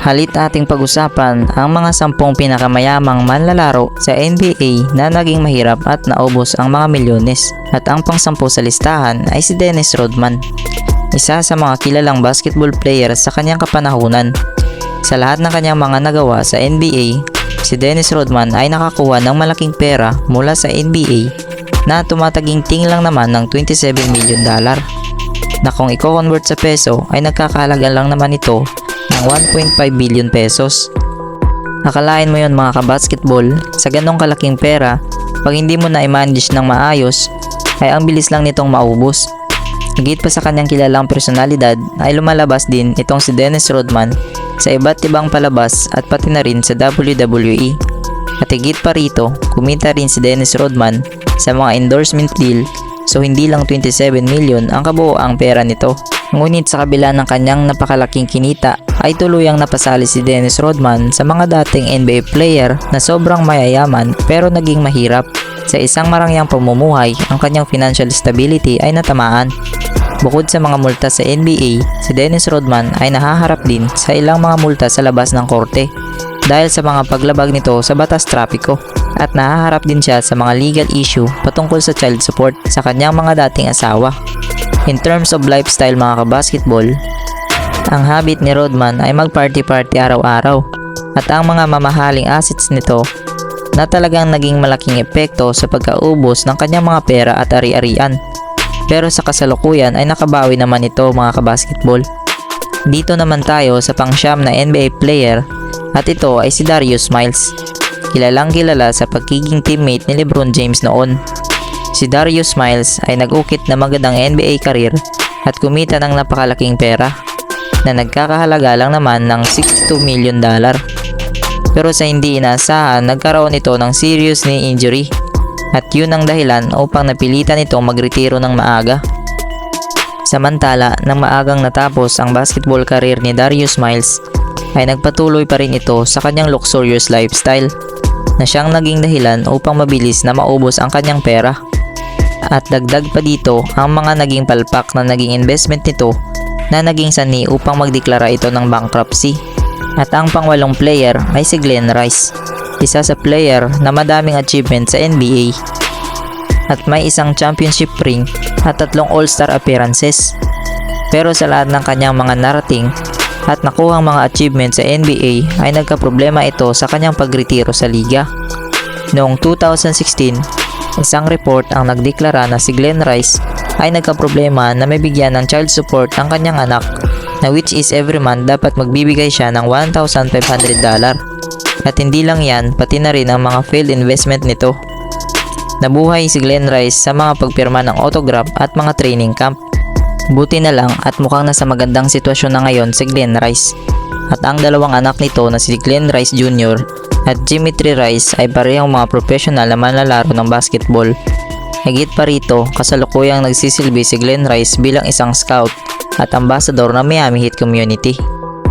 Halit ating pag-usapan ang mga 10 pinakamayamang manlalaro sa NBA na naging mahirap at naubos ang mga milyones. At ang pang-10 sa listahan ay si Dennis Rodman, isa sa mga kilalang basketball player sa kanyang kapanahunan. Sa lahat ng kanyang mga nagawa sa NBA, si Dennis Rodman ay nakakuha ng malaking pera mula sa NBA na tumataginting lang naman ng $27 million, na kung i-convert sa peso ay nagkakahalaga lang naman ito ng 1.5 billion pesos. Akalain mo yon mga kabasketball, sa ganong kalaking pera, pag hindi mo na i-manage ng maayos, ay ang bilis lang nitong maubos. Higit pa sa kanyang kilalang personalidad ay lumalabas din itong si Dennis Rodman sa iba't ibang palabas at pati na rin sa WWE. At higit pa rito, kumita rin si Dennis Rodman sa mga endorsement deal, so hindi lang 27 million ang kabuoang pera nito. Ngunit sa kabila ng kanyang napakalaking kinita ay tuluyang napasali si Dennis Rodman sa mga dating NBA player na sobrang mayayaman pero naging mahirap. Sa isang marangyang pamumuhay, ang kanyang financial stability ay natamaan. Bukod sa mga multa sa NBA, si Dennis Rodman ay nahaharap din sa ilang mga multa sa labas ng korte dahil sa mga paglabag nito sa batas trapiko, at nahaharap din siya sa mga legal issue patungkol sa child support sa kanyang mga dating asawa. In terms of lifestyle mga kabasketball, ang habit ni Rodman ay mag-party-party araw-araw, at ang mga mamahaling assets nito na talagang naging malaking epekto sa pagkaubos ng kanyang mga pera at ari-arian. Pero sa kasalukuyan ay nakabawi naman ito mga kabasketball. Dito naman tayo sa pang-siyam na NBA player, at ito ay si Darius Miles, kilalang kilala sa pagiging teammate ni LeBron James noon. Si Darius Miles ay nag-ukit na magandang NBA career at kumita ng napakalaking pera na nagkakahalaga lang naman ng $62 million. Pero sa hindi inaasahan, nagkaroon ito ng serious knee injury, at yun ang dahilan upang napilitan itong magretiro ng maaga. Samantala, nang maagang natapos ang basketball career ni Darius Miles, ay nagpatuloy pa rin ito sa kanyang luxurious lifestyle na siyang naging dahilan upang mabilis na maubos ang kanyang pera. At dagdag pa dito ang mga naging palpak na naging investment nito na naging sanhi upang magdeklara ito ng bankruptcy. At ang pang-8 player ay si Glenn Rice, isa sa player na madaming achievement sa NBA at may isang championship ring at 3 all-star appearances. Pero sa lahat ng kanyang mga narating at nakuhang mga achievement sa NBA ay nagkaproblema ito sa kanyang pagretiro sa liga. Noong 2016, isang report ang nagdeklara na si Glenn Rice ay nagkaproblema na may bigyan ng child support ang kanyang anak, na which is every month dapat magbibigay siya ng $1,500. At hindi lang yan, pati na rin ang mga failed investment nito. Nabuhay si Glenn Rice sa mga pagpirma ng autograph at mga training camp. Buti na lang at mukhang nasa magandang sitwasyon na ngayon si Glenn Rice. At ang 2 anak nito na si Glenn Rice Jr. at Dimitri Rice ay parehong mga professional na manlalaro ng basketball. Higit pa rito, kasalukuyang nagsisilbi si Glenn Rice bilang isang scout at ambassador ng Miami Heat community.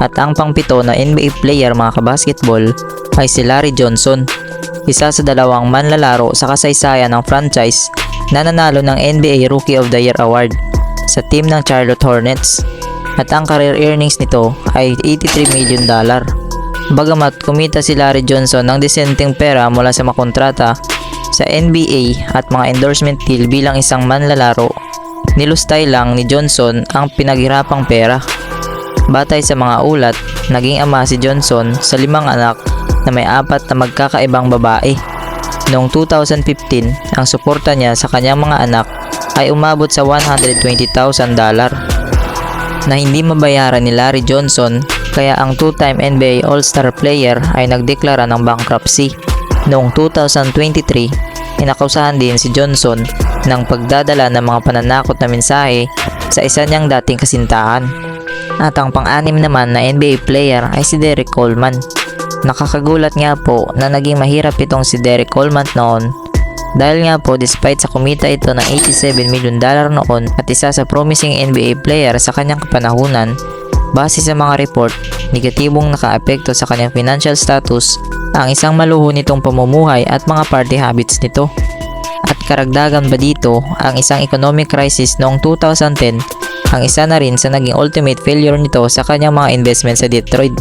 At ang pang-7 na NBA player mga kabasketball ay si Larry Johnson, isa sa 2 manlalaro sa kasaysayan ng franchise na nanalo ng NBA Rookie of the Year Award sa team ng Charlotte Hornets, at ang career earnings nito ay $83 million. Bagamat kumita si Larry Johnson ng disenteng pera mula sa mga kontrata sa NBA at mga endorsement deal bilang isang manlalaro, nilustay lang ni Johnson ang pinaghirapang pera. Batay sa mga ulat, naging ama si Johnson sa 5 anak na may 4 na magkakaibang babae. Noong 2015, ang suporta niya sa kanyang mga anak ay umabot sa $120,000 na hindi mabayaran ni Larry Johnson, kaya ang 2-time NBA All-Star player ay nagdeklara ng bankruptcy. Noong 2023, inakusahan din si Johnson ng pagdadala ng mga pananakot na mensahe sa isa niyang dating kasintahan. At ang pang-6 naman na NBA player ay si Derrick Coleman. Nakakagulat nga po na naging mahirap itong si Derrick Coleman noon, dahil nga po despite sa kumita ito ng $87 million noon at isa sa promising NBA player sa kanyang kapanahunan, base sa mga report, negatibong nakaapekto sa kanyang financial status ang isang maluho nitong pamumuhay at mga party habits nito. At karagdagan ba dito ang isang economic crisis noong 2010, ang isa na rin sa naging ultimate failure nito sa kanyang mga investment sa Detroit.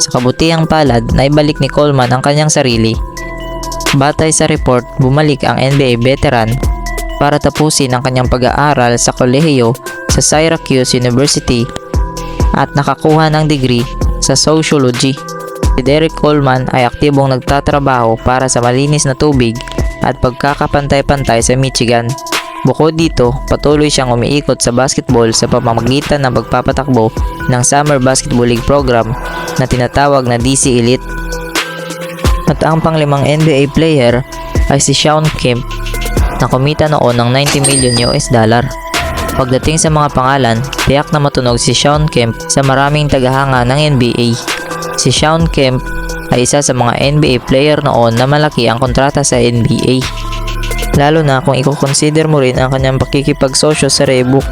Sa kabutihang palad na ibalik ni Coleman ang kanyang sarili. Batay sa report, bumalik ang NBA veteran para tapusin ang kanyang pag-aaral sa kolehiyo sa Syracuse University at nakakuha ng degree sa sociology. Si Derrick Coleman ay aktibong nagtatrabaho para sa malinis na tubig at pagkakapantay-pantay sa Michigan. Bukod dito, patuloy siyang umiikot sa basketball sa pamamagitan ng pagpapatakbo ng Summer Basketball League program na tinatawag na DC Elite. At ang panglimang NBA player ay si Shawn Kemp na kumita noon ng $90 million. Pagdating sa mga pangalan, tiyak na matunog si Shawn Kemp sa maraming tagahanga ng NBA. Si Shawn Kemp ay isa sa mga NBA player noon na malaki ang kontrata sa NBA. Lalo na kung i-consider mo rin ang kanyang pakikipagsosyo sa Reebok.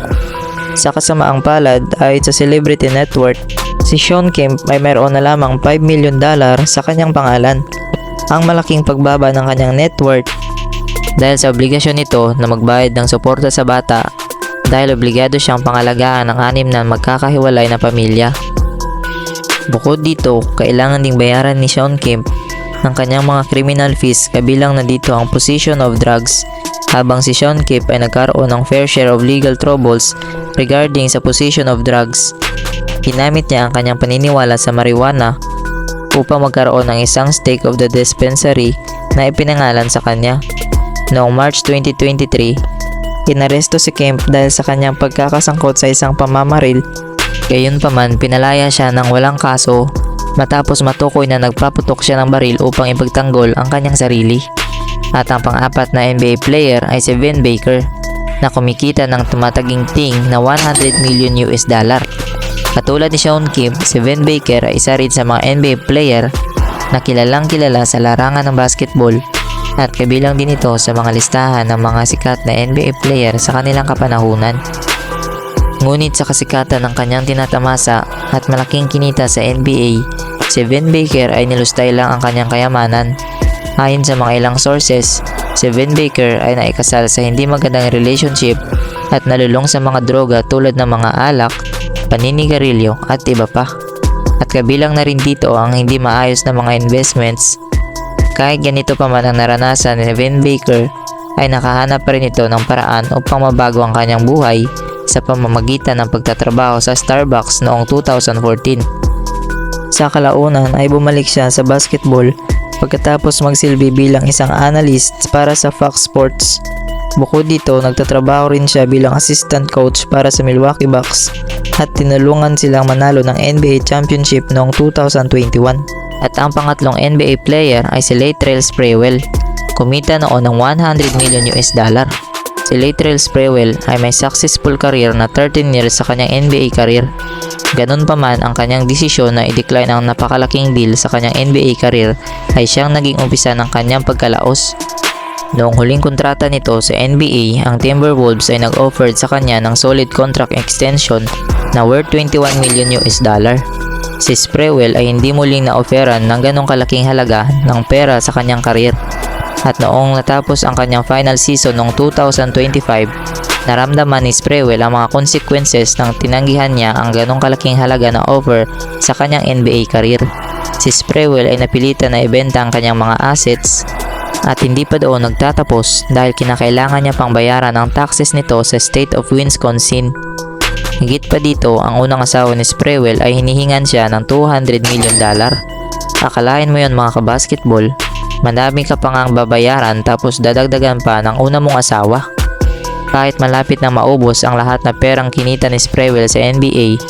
Sa kasamaang palad ay sa celebrity net worth, si Shawn Kemp ay mayroon na lamang $5 million sa kanyang pangalan. Ang malaking pagbaba ng kanyang net worth dahil sa obligasyon nito na magbayad ng suporta sa bata dahil obligado siyang pangalagaan ng 6 na magkakahiwalay na pamilya. Bukod dito, kailangan ding bayaran ni Shawn Kemp ng kanyang mga criminal fees kabilang na dito ang possession of drugs, habang si Shawn Kemp ay nagkaroon ng fair share of legal troubles regarding sa possession of drugs. Ginamit niya ang kanyang paniniwala sa marijuana upang magkaroon ng isang stake of the dispensary na ipinangalan sa kanya. Noong March 2023, inaresto si Kemp dahil sa kanyang pagkakasangkot sa isang pamamaril. Gayunpaman, pinalaya siya ng walang kaso matapos matukoy na nagpaputok siya ng baril upang ipagtanggol ang kanyang sarili. At ang pang-apat na NBA player ay si Vin Baker na kumikita ng tumataginting na $100 million. Katulad ni Shawn Kemp, si Vin Baker ay isa rin sa mga NBA player na kilalang kilala sa larangan ng basketball at kabilang din ito sa mga listahan ng mga sikat na NBA player sa kanilang kapanahunan. Ngunit sa kasikatan ng kanyang tinatamasa at malaking kinita sa NBA, si Vin Baker ay nilustay lang ang kanyang kayamanan. Ayon sa mga ilang sources, si Vin Baker ay naikasal sa hindi magandang relationship at nalulong sa mga droga tulad ng mga alak, paninigarilyo at iba pa. At kabilang na rin dito ang hindi maayos na mga investments. Kahit ganito pa man ang naranasan ni Vin Baker, ay nakahanap pa rin ito ng paraan upang mabago ang kanyang buhay sa pamamagitan ng pagtatrabaho sa Starbucks noong 2014. Sa kalaunan ay bumalik siya sa basketball pagkatapos magsilbi bilang isang analyst para sa Fox Sports. Bukod dito, nagtatrabaho rin siya bilang assistant coach para sa Milwaukee Bucks at tinulungan silang manalo ng NBA Championship noong 2021. At ang pangatlong NBA player ay si Latrell Sprewell. Kumita noon ng $100 million. Si Latrell Sprewell ay may successful career na 13 years sa kanyang NBA career. Ganun pa man, ang kanyang desisyon na i-decline ang napakalaking deal sa kanyang NBA career ay siyang naging umpisa ng kanyang pagkalaos. Noong huling kontrata nito sa NBA, ang Timberwolves ay nag-offered sa kanya ng solid contract extension na worth $21 million. Si Sprewell ay hindi muling na-offeran ng ganong kalaking halaga ng pera sa kanyang career. At noong natapos ang kanyang final season noong 2025, naramdaman ni Sprewell ang mga consequences ng tinanggihan niya ang ganong kalaking halaga na offer sa kanyang NBA career. Si Sprewell ay napilitan na ibenta ang kanyang mga assets at hindi pa doon nagtatapos dahil kinakailangan niya pang bayaran ang taxes nito sa state of Wisconsin. Higit pa dito, ang unang asawa ni Sprewell ay hinihingan siya ng $200 million. Akalain mo yon mga kabasketball, madami ka pang ang babayaran tapos dadagdagan pa ng una mong asawa. Kahit malapit na maubos ang lahat na perang kinita ni Sprewell sa NBA,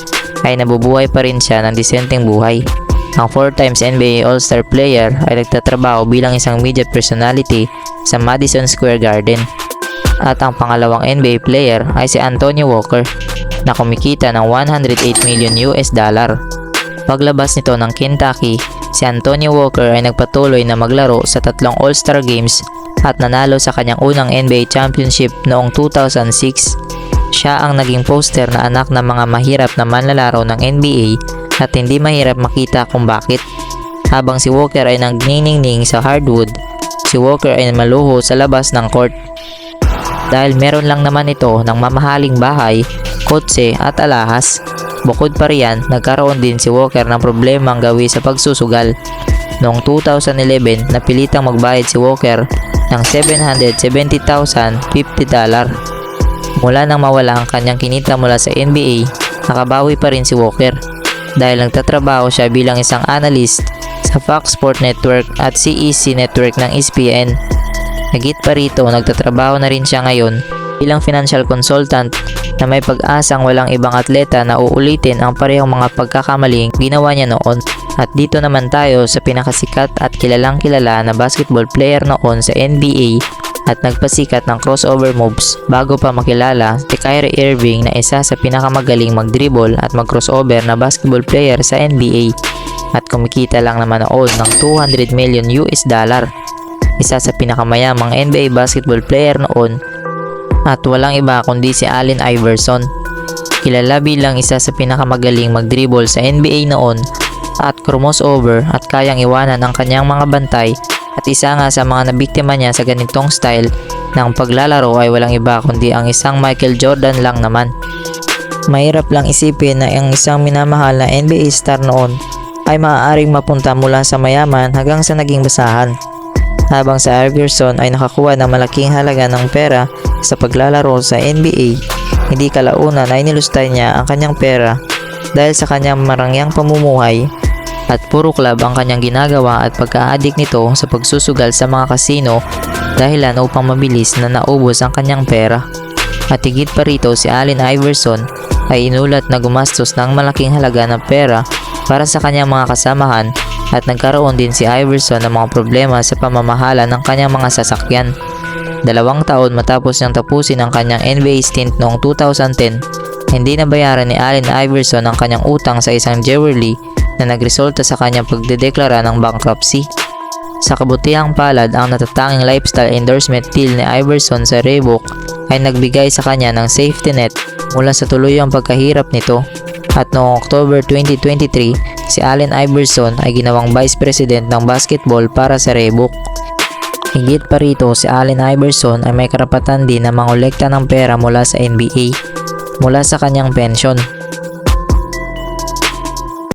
ay nabubuhay pa rin siya ng disenteng buhay. Ang 4 times NBA All-Star player ay nagtatrabaho bilang isang media personality sa Madison Square Garden. At ang pangalawang NBA player ay si Antonio Walker na kumikita ng $108 million. Paglabas nito ng Kentucky, si Antonio Walker ay nagpatuloy na maglaro sa 3 All-Star Games at nanalo sa kanyang unang NBA Championship noong 2006. Siya ang naging poster na anak ng mga mahirap na manlalaro ng NBA at hindi mahirap makita kung bakit. Habang si Walker ay nagniningning sa hardwood, si Walker ay maluho sa labas ng court. Dahil meron lang naman ito ng mamahaling bahay, kotse at alahas. Bukod pa riyan, nagkaroon din si Walker ng problemang gawi sa pagsusugal. Noong 2011, napilitang magbayad si Walker ng $770,050. Mula nang mawala ang kanyang kinita mula sa NBA, nakabawi pa rin si Walker dahil nagtatrabaho siya bilang isang analyst sa Fox Sports Network at CEC Network ng ESPN. Higit pa rito, nagtatrabaho na rin siya ngayon bilang financial consultant na may pag-asang walang ibang atleta na uulitin ang parehong mga pagkakamaling ginawa niya noon. At dito naman tayo sa pinakasikat at kilalang kilala na basketball player noon sa NBA at nagpasikat ng crossover moves bago pa makilala si Kyrie Irving na isa sa pinakamagaling mag-dribble at mag-crossover na basketball player sa NBA at kumikita lang naman noon ng $200 million. Isa sa pinakamayamang NBA basketball player noon at walang iba kundi si Allen Iverson. Kilala bilang isa sa pinakamagaling mag-dribble sa NBA noon at crossover at kayang iwanan ang kanyang mga bantay. At isa nga sa mga nabiktima niya sa ganitong style ng paglalaro ay walang iba kundi ang isang Michael Jordan lang naman. Mahirap lang isipin na ang isang minamahal na NBA star noon ay maaaring mapunta mula sa mayaman hanggang sa naging basahan. Habang sa Iverson ay nakakuha ng malaking halaga ng pera sa paglalaro sa NBA, hindi kalaunan ay nilustay niya ang kanyang pera dahil sa kanyang marangyang pamumuhay at puro club ang kanyang ginagawa at pagka-addict nito sa pagsusugal sa mga kasino dahilan upang mabilis na naubos ang kanyang pera. At higit pa rito, si Allen Iverson ay inulat na gumastos ng malaking halaga ng pera para sa kanyang mga kasamahan at nagkaroon din si Iverson ng mga problema sa pamamahala ng kanyang mga sasakyan. 2 taon matapos niyang tapusin ang kanyang NBA stint noong 2010, hindi nabayaran ni Allen Iverson ang kanyang utang sa isang jeweler na nagresulta sa kanyang pagdedeklara ng bankruptcy. Sa kabutihang palad, ang natatanging lifestyle endorsement deal ni Iverson sa Reebok ay nagbigay sa kanya ng safety net mula sa tuluyang pagkahirap nito. At noong October 2023, si Allen Iverson ay ginawang Vice President ng basketball para sa Reebok. Higit pa rito, si Allen Iverson ay may karapatan din na mangolekta ng pera mula sa NBA mula sa kanyang pensyon.